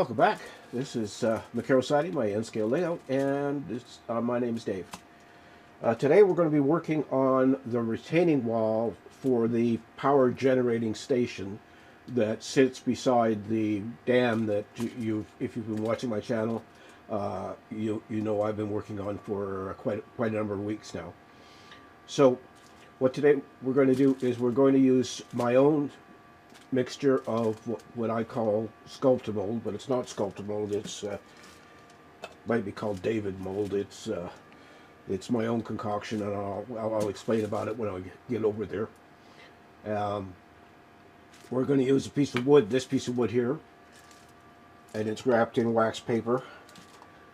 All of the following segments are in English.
welcome back. This is Macaro Siding, my N-scale layout, and my name is Dave. Today we're going to be working on the retaining wall for the power generating station that sits beside the dam that if you've been watching my channel, you know I've been working on for quite a number of weeks now. So what today we're going to do is we're going to use my own mixture of what I call sculptimold, but it's not sculptimold. It's might be called David mold. It's my own concoction, and I'll explain about it when I get over there. We're going to use a piece of wood, this piece of wood here, and it's wrapped in wax paper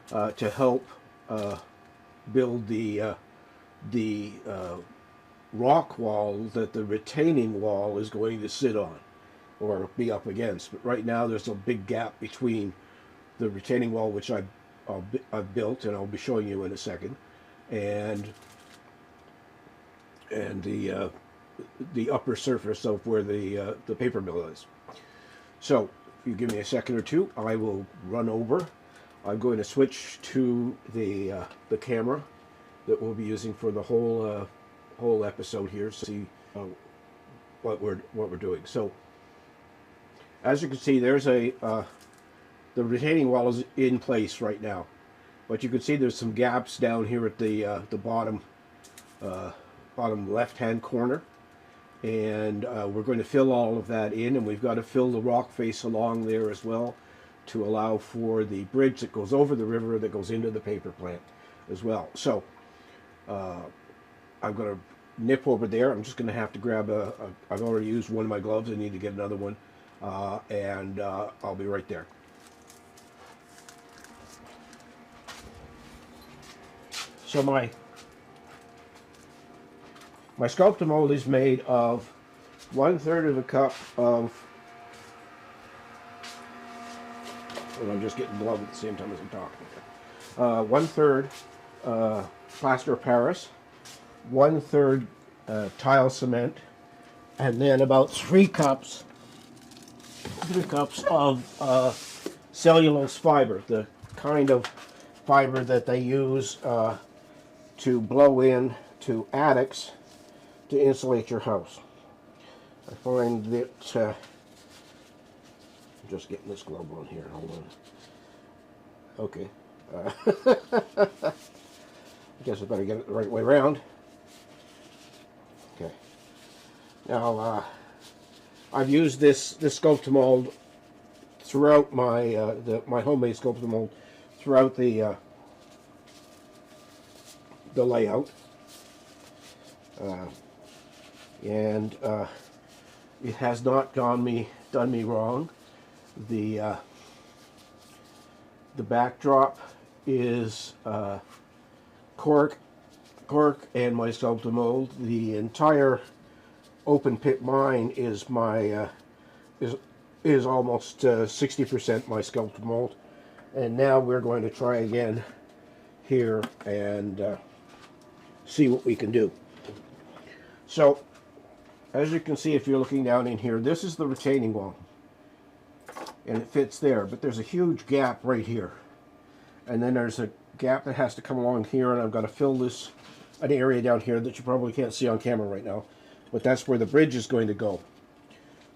to help build the rock wall that the retaining wall is going to sit on or be up against. But right now there's a big gap between the retaining wall, which I've built and I'll be showing you in a second, and the upper surface of where the paper mill is. So if you give me a second or two, I will run over. I'm going to switch to the camera that we'll be using for the whole episode here, so see what we're doing. So as you can see, there's the retaining wall is in place right now, but you can see there's some gaps down here at the bottom left hand corner, and we're going to fill all of that in, and we've got to fill the rock face along there as well to allow for the bridge that goes over the river that goes into the paper plant as well. So I'm going to nip over there. I'm just going to have to grab I've already used one of my gloves. I need to get another one, and I'll be right there. So my sculptimold is made of 1/3 of a cup of, and I'm just getting glove at the same time as I'm talking. 1/3 plaster of Paris, 1/3 tile cement, and then about 3 cups of cellulose fiber, the kind of fiber that they use to blow in to attics to insulate your house. I find that I'm just getting this glove on here. Hold on. Okay. I guess I better get it the right way around. Okay. Now I've used this sculptimold throughout my my homemade sculptimold throughout the layout, and it has not done me wrong. The backdrop is cork and my sculptimold. The entire open pit mine is my is almost 60% my sculptimold, and now we're going to try again here and see what we can do. So as you can see, if you're looking down in here, this is the retaining wall, and it fits there, but there's a huge gap right here, and then there's a gap that has to come along here, and I've got to fill an area down here that you probably can't see on camera right now, but that's where the bridge is going to go.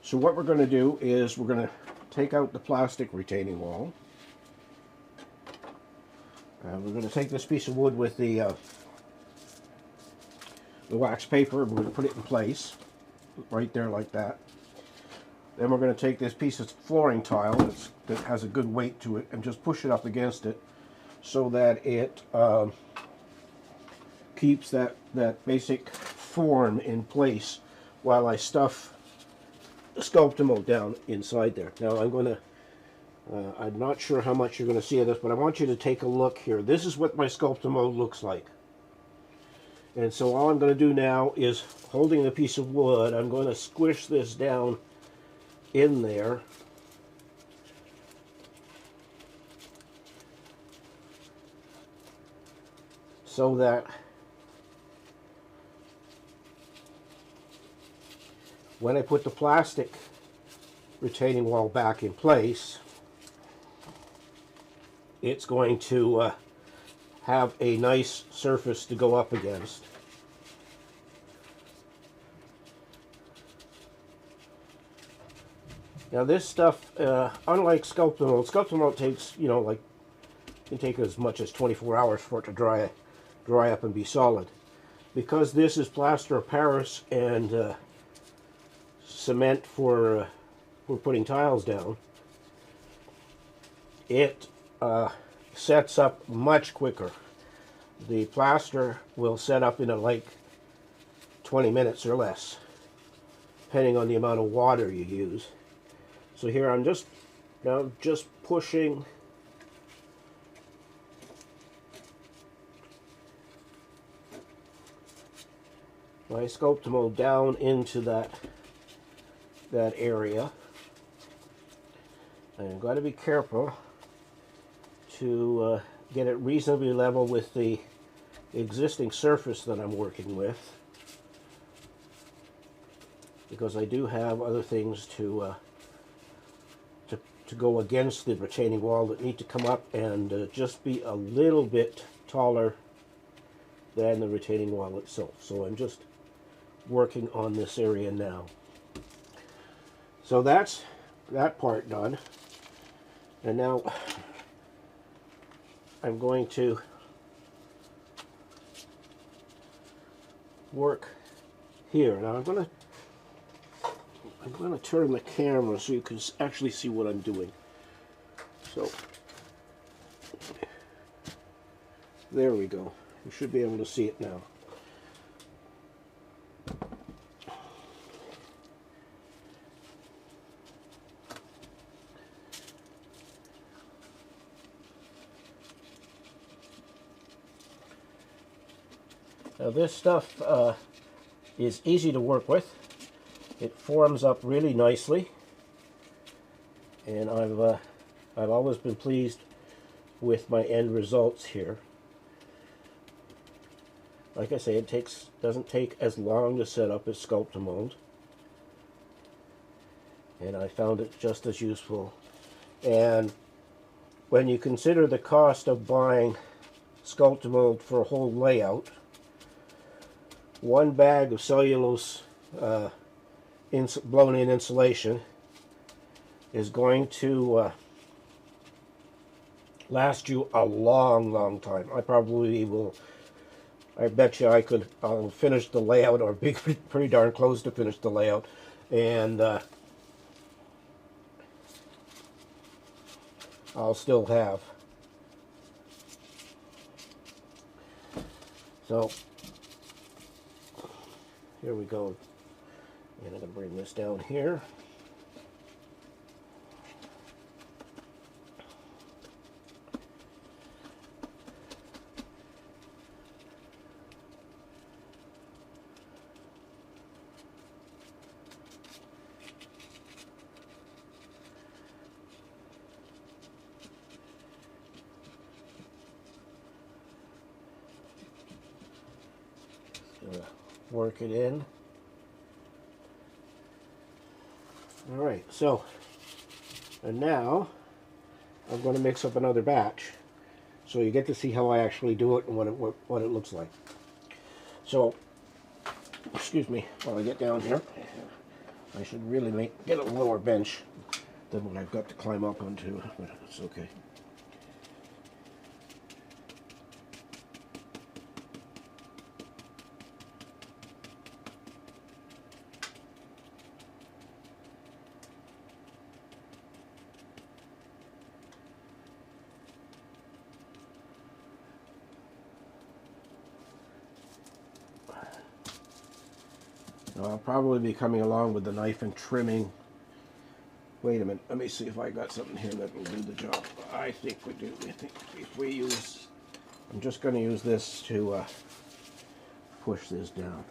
So what we're going to do is we're going to take out the plastic retaining wall, and we're going to take this piece of wood with the wax paper, and we're going to put it in place right there like that. Then we're going to take this piece of flooring tile that has a good weight to it and just push it up against it so that it keeps that basic form in place while I stuff the sculptimold down inside there. Now I'm going to I'm not sure how much you're going to see of this, but I want you to take a look here. This is what my sculptimold looks like. And so all I'm going to do now is, holding the piece of wood, I'm going to squish this down in there. So that when I put the plastic retaining wall back in place, it's going to have a nice surface to go up against. Now this stuff, unlike sculptimold takes, you know, like, can take as much as 24 hours for it to dry up and be solid. Because this is plaster of Paris and cement for putting tiles down, it sets up much quicker. The plaster will set up in like 20 minutes or less, depending on the amount of water you use. So here I'm just pushing my sculptimold down into that area. And I've got to be careful to get it reasonably level with the existing surface that I'm working with, because I do have other things to go against the retaining wall that need to come up and just be a little bit taller than the retaining wall itself. So I'm just working on this area now. So that's that part done. And now I'm going to work here. Now I'm going to turn the camera so you can actually see what I'm doing. So there we go. You should be able to see it now. Now this stuff is easy to work with. It forms up really nicely, and I've always been pleased with my end results here. Like I say, it doesn't take as long to set up as sculptimold, and I found it just as useful. And when you consider the cost of buying sculptimold for a whole layout, one bag of cellulose blown-in insulation is going to last you a long time. I probably will. I bet you I'll finish the layout, or be pretty darn close to finish the layout, and I'll still have. So here we go. And I'm going to bring this down here. Work it in. Alright, so, and now I'm going to mix up another batch so you get to see how I actually do it and what it looks like. So, excuse me while I get down here. I should really get a lower bench than what I've got to climb up onto, but it's okay. I'll probably be coming along with the knife and trimming. Wait a minute, let me see if I got something here that will do the job. I think we do. I think if we use, I'm just going to use this to push this down.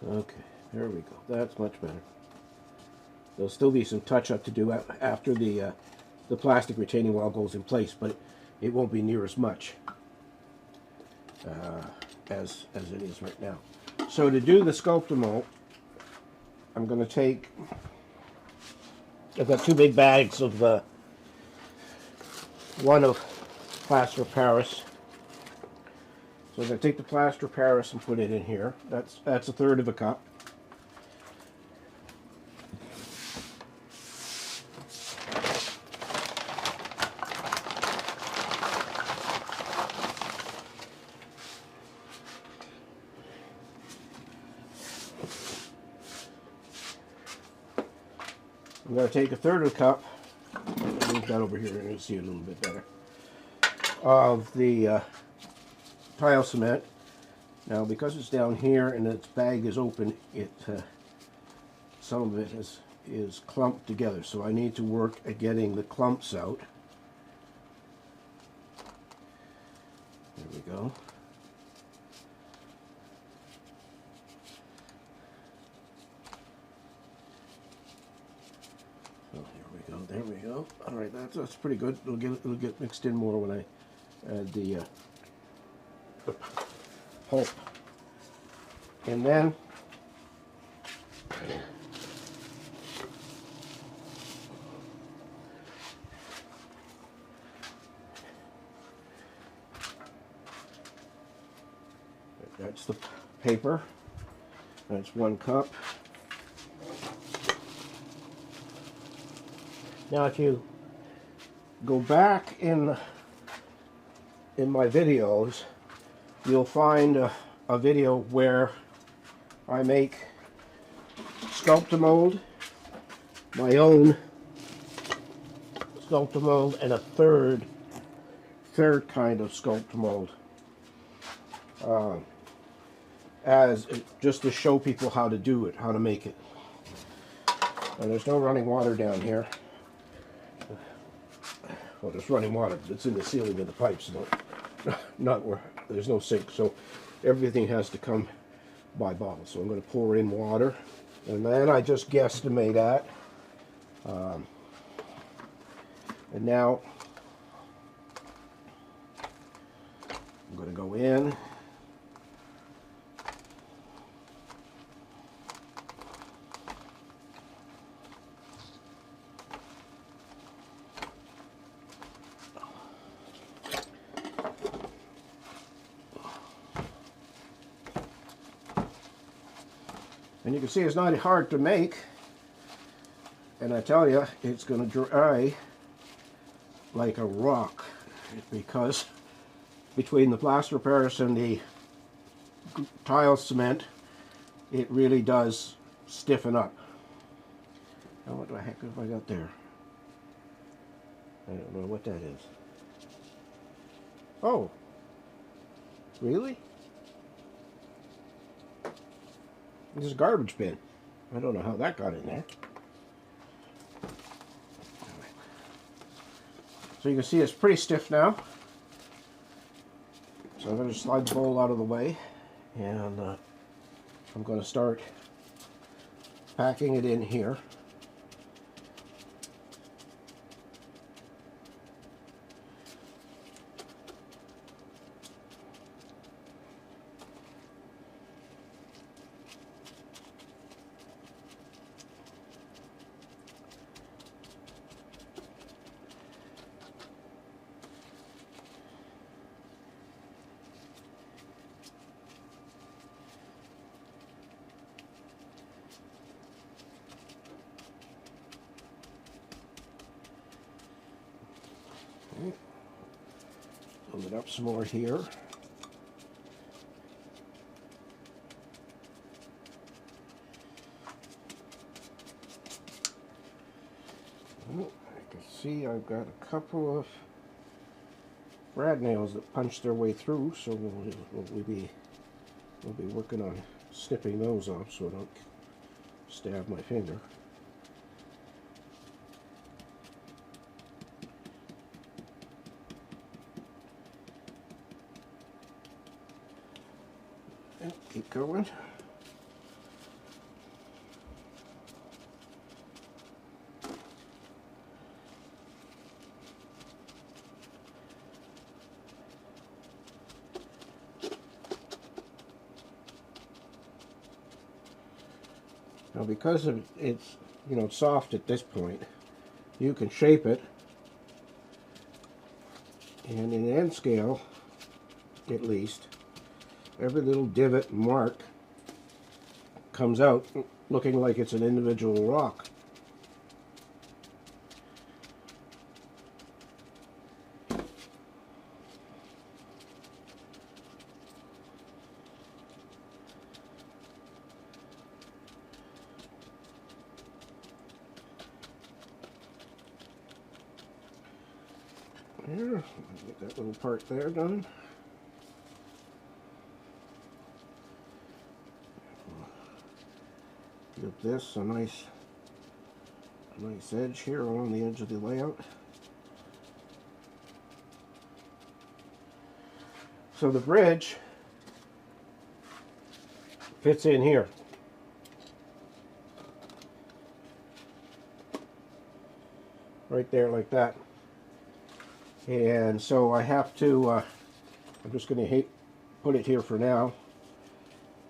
Okay, there we go. That's much better. There'll still be some touch-up to do after the plastic retaining wall goes in place, but it won't be near as much as it is right now. So to do the sculptimold, I'm going to take, I've got 2 big bags of one of plaster of Paris. So I'm going to take the plaster of Paris and put it in here. That's 1/3 of a cup. I'm going to take 1/3 of a cup, I'll move that over here and you'll see it a little bit better, of the tile cement. Now because it's down here and its bag is open, some of it is clumped together, so I need to work at getting the clumps out. There we go. There we go. All right, that's pretty good. It'll get mixed in more when I add the pulp. And then that's the paper. That's 1 cup. Now if you go back in my videos, you'll find a video where I make sculptimold, my own sculptimold, and a third kind of sculptimold, as just to show people how to do it, how to make it. And there's no running water down here. Well, there's running water, but it's in the ceiling of the pipes, not where there's no sink. So everything has to come by bottle. So I'm going to pour in water, and then I just guesstimate at. And now I'm going to go in. And you can see it's not hard to make, and I tell you, it's going to dry like a rock, because between the plaster of Paris and the tile cement, it really does stiffen up. Now what the heck have I got there? I don't know what that is. Oh, really? This is a garbage bin. I don't know how that got in there. So you can see it's pretty stiff now. So I'm going to slide the bowl out of the way, and I'm going to start packing it in here. Build it up some more here. Oh, I can see I've got a couple of brad nails that punch their way through, so we'll be working on snipping those off so I don't stab my finger. And keep going. Now because it's, you know, soft at this point, you can shape it, and in end scale, at least, every little divot and mark comes out looking like it's an individual rock. There, get that little part there done. Give this a nice edge here along the edge of the layout. So the bridge fits in here. Right there like that. And so I have to, I'm just going to put it here for now.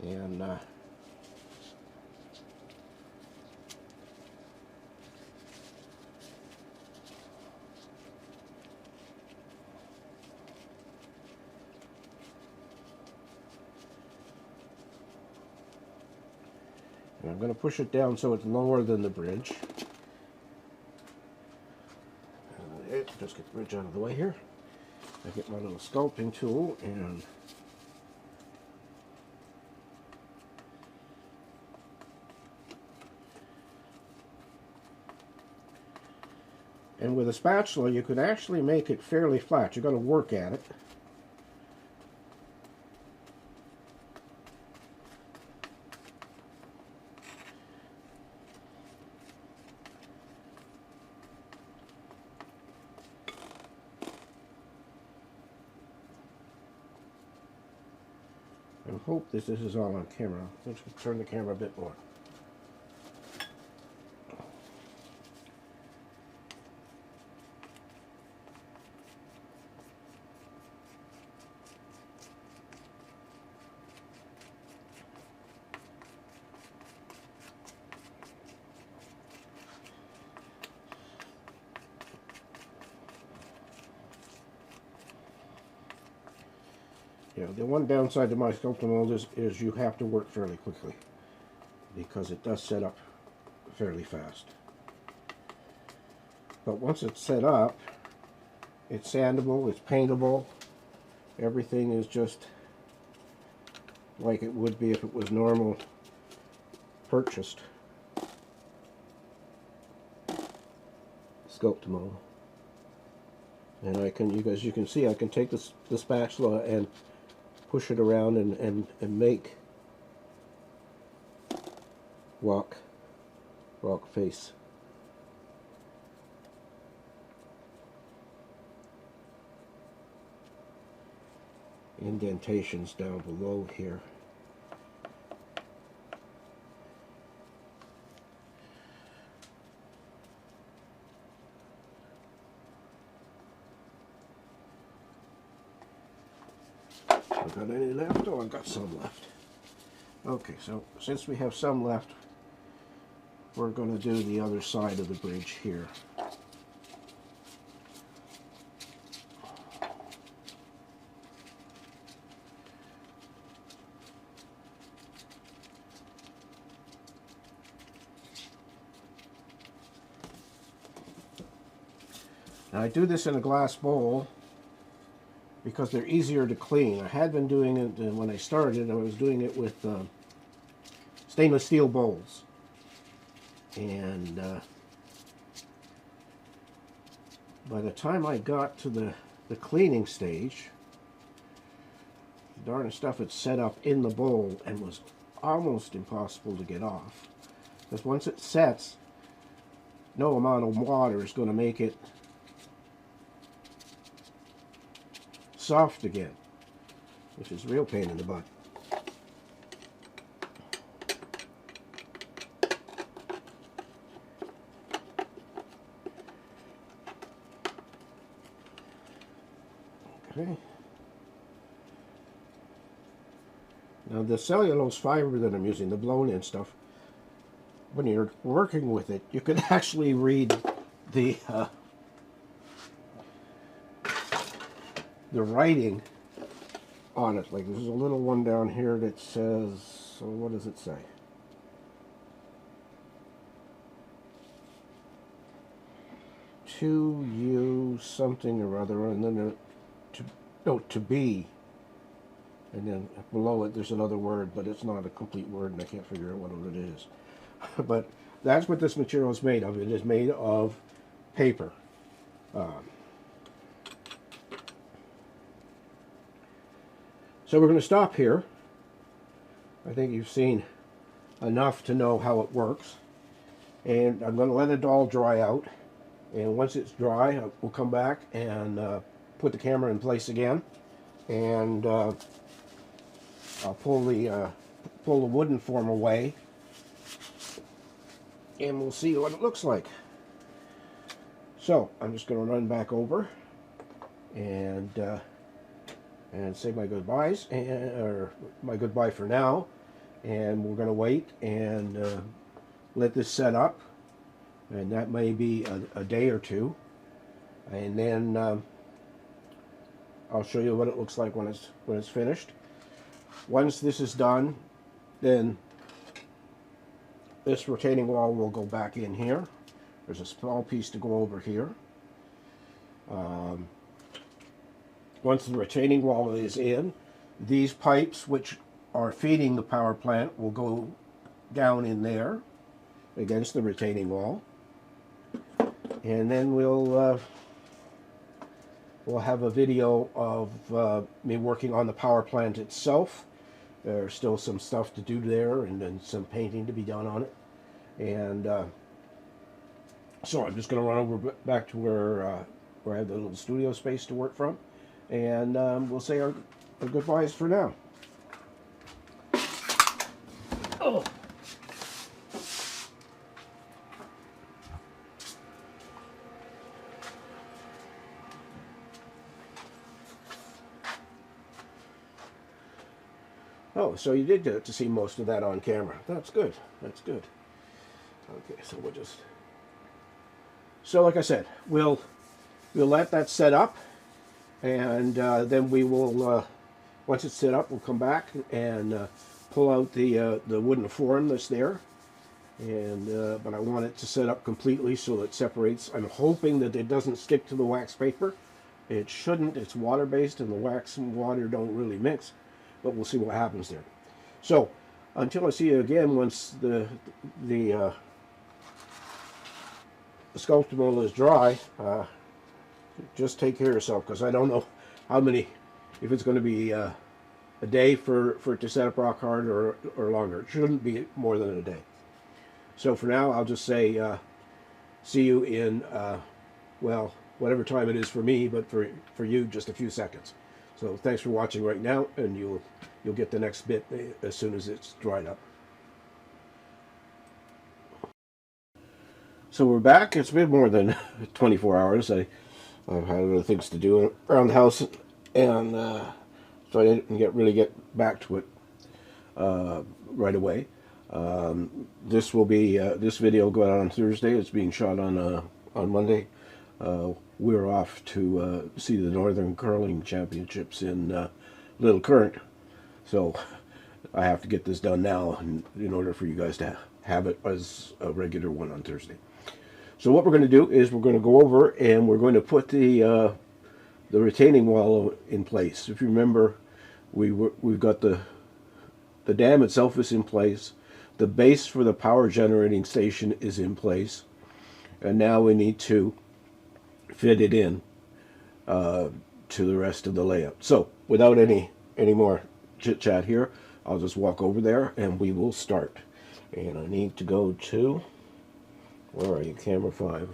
And I'm going to push it down so it's lower than the bridge. Just get the bridge out of the way here. I get my little sculpting tool and with a spatula you could actually make it fairly flat. You've got to work at it. I hope this is all on camera. Let's turn the camera a bit more. Yeah, the one downside to my sculptimold is you have to work fairly quickly because it does set up fairly fast. But once it's set up, it's sandable, it's paintable, everything is just like it would be if it was normal purchased sculptimold. And I can, you can see, I can take the spatula and push it around and make rock face. Indentations down below here. Got any left? Oh, I've got some left. Okay, so since we have some left, we're going to do the other side of the bridge here. Now I do this in a glass bowl because they're easier to clean. I had been doing it when I started. I was doing it with stainless steel bowls. And by the time I got to the cleaning stage, the darn stuff had set up in the bowl and was almost impossible to get off. Because once it sets, no amount of water is going to make it soft again, which is a real pain in the butt. Okay. Now the cellulose fiber that I'm using, the blown in stuff, when you're working with it, you can actually read the writing on it. Like there's a little one down here that says, so what does it say? To you something or other, and then to be, and then below it there's another word, but it's not a complete word and I can't figure out what it is. But that's what this material is made of. It is made of paper. So we're going to stop here. I think you've seen enough to know how it works. And I'm going to let it all dry out. And once it's dry, we'll come back and put the camera in place again. And I'll pull the wooden form away. And we'll see what it looks like. So I'm just going to run back over and say my goodbyes, or my goodbye for now, and we're going to wait and let this set up, and that may be a day or two, and then I'll show you what it looks like when it's finished. Once this is done, then this retaining wall will go back in here. There's a small piece to go over here. Once the retaining wall is in, these pipes which are feeding the power plant will go down in there against the retaining wall. And then we'll have a video of me working on the power plant itself. There's still some stuff to do there, and then some painting to be done on it. And so I'm just going to run over back to where I have the little studio space to work from, and we'll say our goodbyes for now. Oh. Oh, so you did get to see most of that on camera. That's good. That's good. Okay, so we'll just... So like I said, we'll let that set up, and then we will, once it's set up, we'll come back and pull out the wooden form that's there. And but I want it to set up completely so it separates. I'm hoping that it doesn't stick to the wax paper. It shouldn't. It's water-based, and the wax and water don't really mix. But we'll see what happens there. So until I see you again, once the sculptimold is dry, just take care of yourself, because I don't know how many, if it's going to be a day for it to set up rock hard, or longer. It shouldn't be more than a day. So for now, I'll just say see you in, well, whatever time it is for me, but for you, just a few seconds. So thanks for watching right now, and you'll get the next bit as soon as it's dried up. So we're back. It's been more than 24 hours. I've had other things to do around the house, and so I didn't really get back to it right away. This will be this video will go out on Thursday. It's being shot on Monday. We're off to see the Northern Curling Championships in Little Current, so I have to get this done now in order for you guys to have it as a regular one on Thursday. So what we're going to do is we're going to go over and we're going to put the retaining wall in place. If you remember, we've got the dam itself is in place. The base for the power generating station is in place, and now we need to fit it in to the rest of the layout. So without any more chit chat here, I'll just walk over there and we will start. And I need to go to, where are you, camera 5?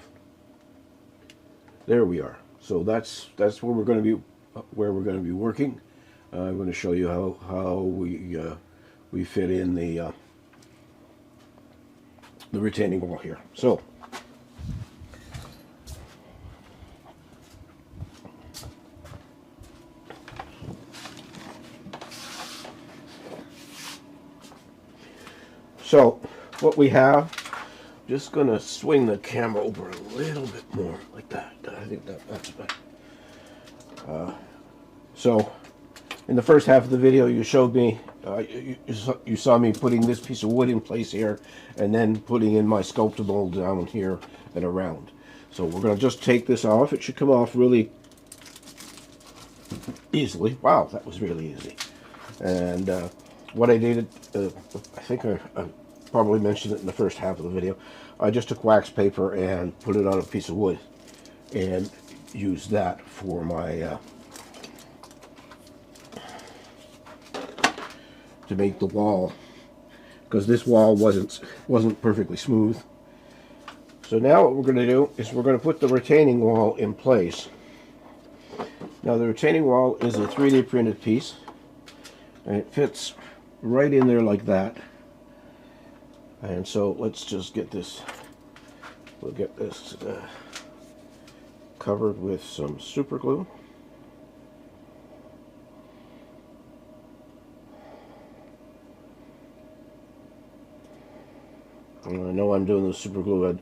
There we are. So that's where we're going to be working. I'm going to show you how we fit in the retaining wall here. So what we have just going to swing the camera over a little bit more, like that. I think that's better. So, in the first half of the video, you showed me, you saw me putting this piece of wood in place here, and then putting in my sculptimold down here and around. So we're going to just take this off. It should come off really easily. Wow, that was really easy. And what I did, I think I probably mentioned it in the first half of the video, I just took wax paper and put it on a piece of wood and used that for my to make the wall, because this wall wasn't perfectly smooth. So now what we're going to do is we're going to put the retaining wall in place. Now the retaining wall is a 3D printed piece, and it fits right in there like that. And so let's just get this, we'll get this covered with some super glue. And I know I'm doing the super glue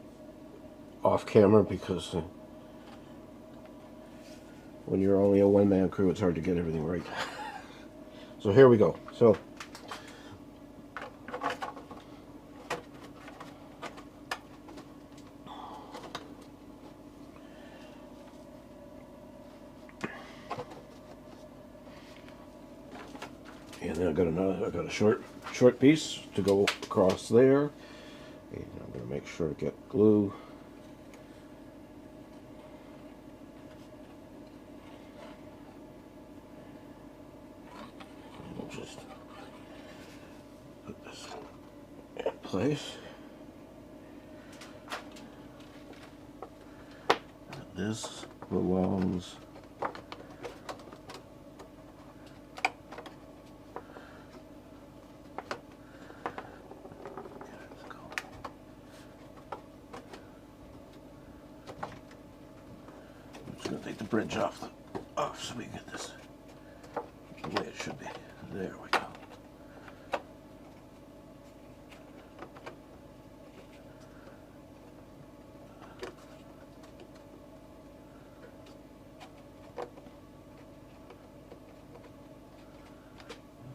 off camera because when you're only a one-man crew, it's hard to get everything right. So here we go. So and then I got a short piece to go across there, and I'm going to make sure to get glue. And we'll just put this in place. And this belongs take the bridge off so we get this the way it should be. There we go. I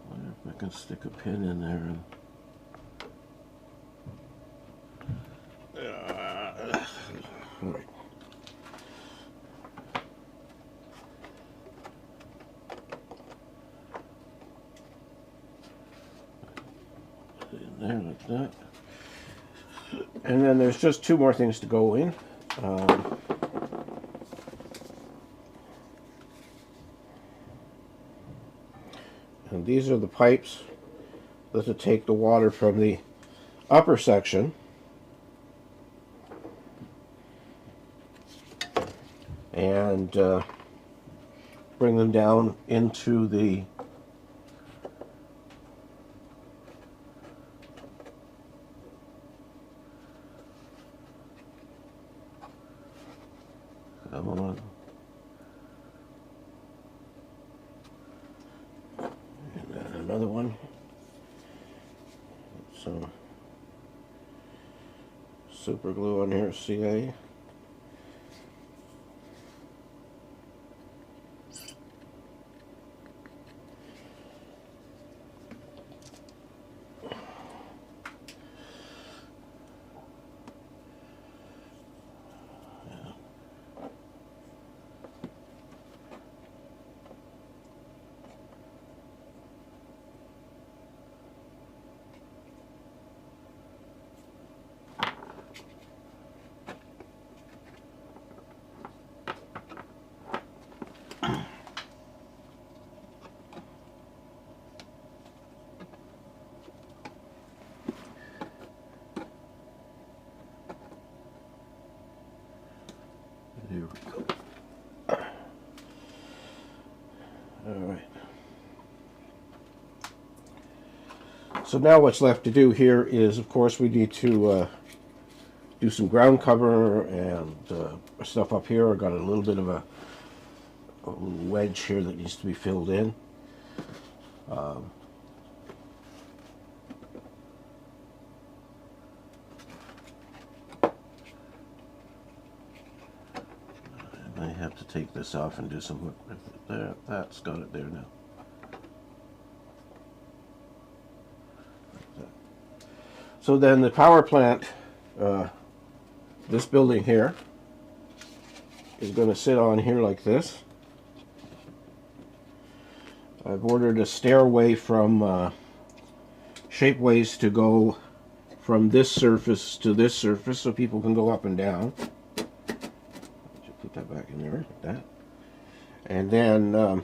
wonder if I can stick a pin in there and all right. There, like that. And then there's just two more things to go in. And these are the pipes that will take the water from the upper section and bring them down into the come on. And then another one. Some super glue on here, CA. There we go. All right. So now what's left to do here is, of course, we need to do some ground cover and stuff up here. I got a little bit of a wedge here that needs to be filled in. to take this off and do some work with it. There, that's got it there now. Like that. So then the power plant, this building here, is going to sit on here like this. I've ordered a stairway from Shapeways to go from this surface to this surface so people can go up and down. Just put that back in there like that. And then, of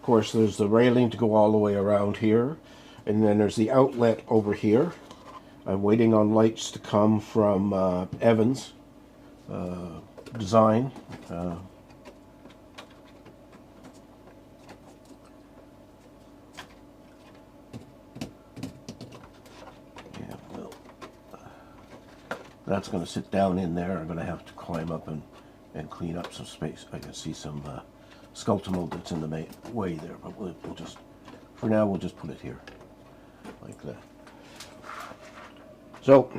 course, there's the railing to go all the way around here. And then there's the outlet over here. I'm waiting on lights to come from Evans Design. That's going to sit down in there. I'm going to have to climb up and clean up some space. I can see some sculptimold that's in the way there, but we'll just, for now, we'll just put it here, like that. So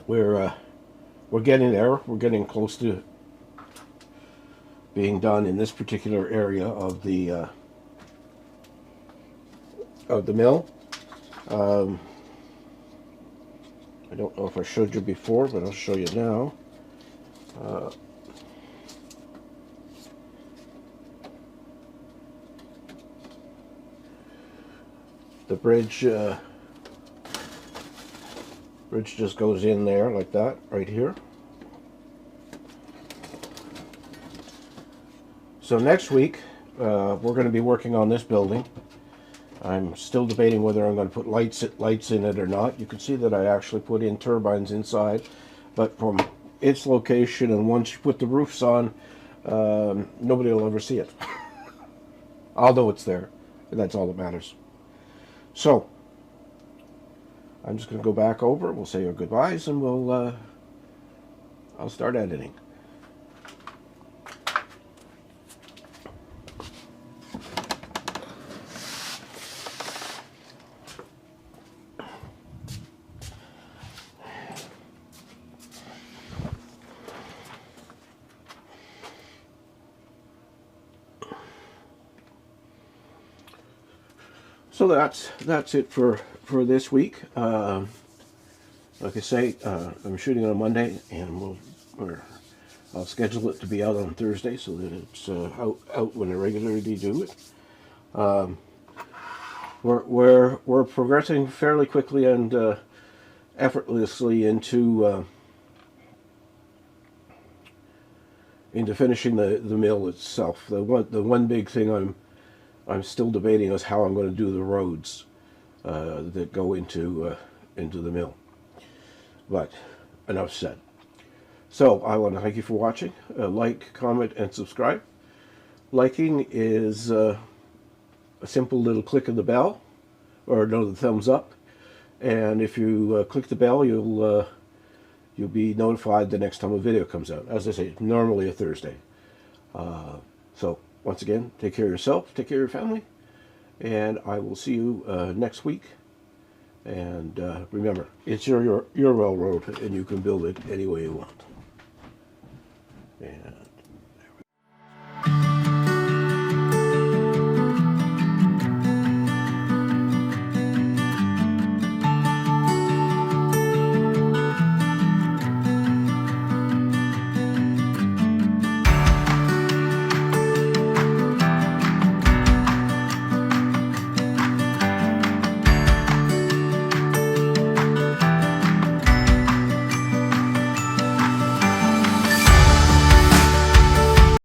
we're getting there. We're getting close to being done in this particular area of the mill. I don't know if I showed you before, but I'll show you now. The bridge just goes in there like that, right here. So next week, we're going to be working on this building. I'm still debating whether I'm going to put lights in it or not. You can see that I actually put in turbines inside, but from its location, and once you put the roofs on, nobody will ever see it. Although it's there, and that's all that matters. So I'm just going to go back over. We'll say our goodbyes, and I'll start editing. So that's it for this week. Like I say, I'm shooting on a Monday, and I'll schedule it to be out on Thursday so that it's out when I regularly do it. We're progressing fairly quickly and effortlessly into finishing the mill itself. The one big thing I'm still debating is how I'm going to do the roads that go into the mill. But enough said. So I want to thank you for watching. Like, comment, and subscribe. Liking is a simple little click of the bell, or no, the thumbs up. And if you click the bell, you'll be notified the next time a video comes out. As I say, normally a Thursday. So once again, take care of yourself, take care of your family, and I will see you next week. And remember, it's your railroad, and you can build it any way you want. And